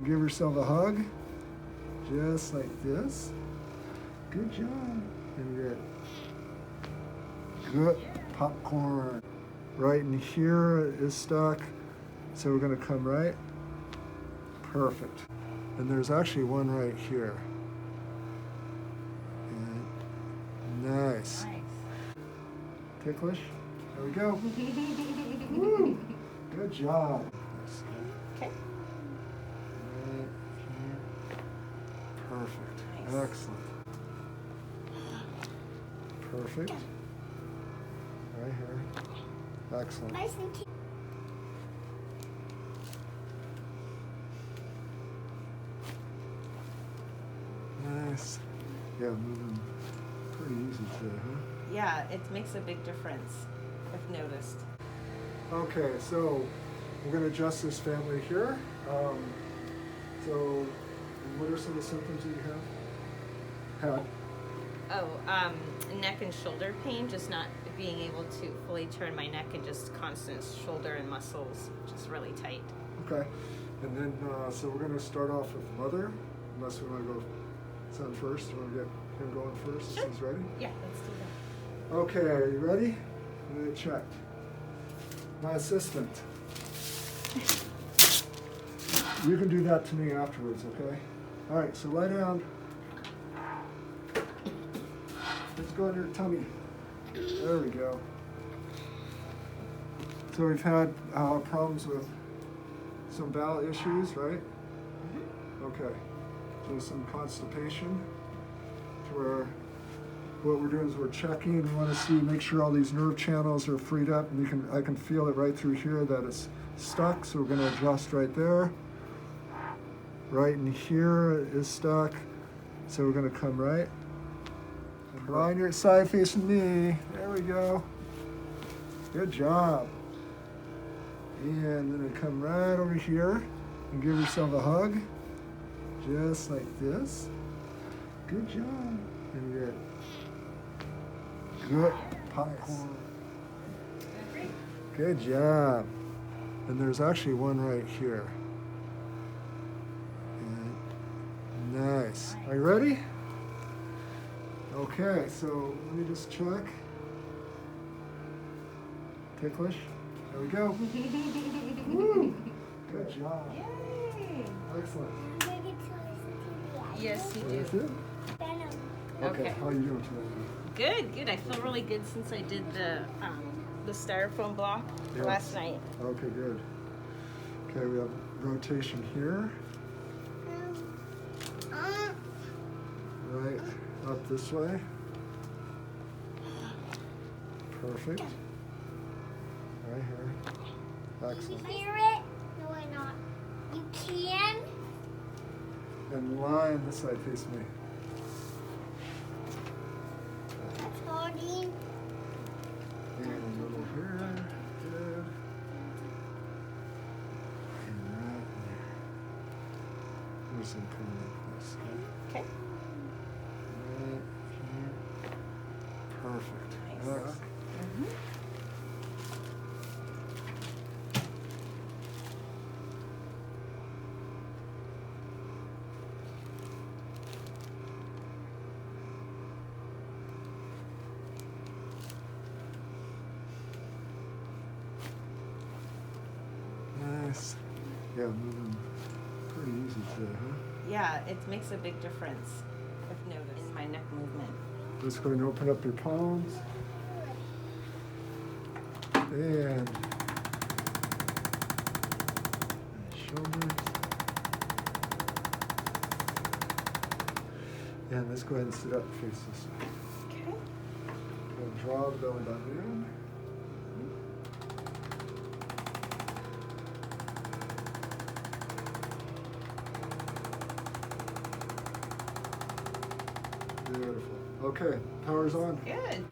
give yourself a hug, just like this. Good job. And good. Good. Popcorn. Right in here is stuck, so we're going to come right. Perfect. And there's actually one right here. And nice. Ticklish. There we go. Woo. Good job. Okay. Right here. Perfect. Nice. Excellent. Perfect. Right here. Excellent. Nice and cute. Nice. Yeah, moving pretty easy today, huh? Yeah, it makes a big difference. I've noticed. Okay, so we're going to adjust this family here. So, what are some of the symptoms that you have? Had? Oh, neck and shoulder pain, just not being able to fully turn my neck and just constant shoulder and muscles just really tight. Okay, and then so we're going to start off with mother, unless we want to go son first. You want to get him going first? Sure. If he's ready? Yeah, let's do that. Okay, are you ready? I'm going to check. My assistant. You can do that to me afterwards, okay? All right, so lie down. Let's go on your tummy. There we go. So we've had problems with some bowel issues, right? Okay. So some constipation, to where what we're doing is we're checking. We want to see, make sure all these nerve channels are freed up, and I can feel it right through here that it's stuck. So we're going to adjust right there. Right in here is stuck. So we're going to come right. And line your side facing me. There we go. Good job. And then come right over here and give yourself a hug, just like this. Good job. And good. Good. Popcorn. Good job. And there's actually one right here. And nice. Are you ready? Okay, so let me just check. Ticklish. There we go. Woo. Good job. Yay! Excellent. I'm gonna get to listen to the Yes, you That's do. it? Venom. Okay. Okay. How are you doing today? Good, good. I feel really good since I did the styrofoam block Yes. last night. Okay, good. Okay, we have rotation here. Right up this way. Perfect. Right here. Excellent. You hear it? No, I'm not. You can? And line this side face me. That's holding. And a little here. Good. And right there. There's some kind of this. Okay. Right here. Perfect. Nice. Excellent. Nice. Yeah, moving pretty easy today, huh? Yeah, it makes a big difference. I've noticed in my neck movement. Just go ahead and open up your palms. And shoulders. And let's go ahead and sit up and face this way. Okay. And draw the belly button in. Beautiful. Okay, power's on. Good.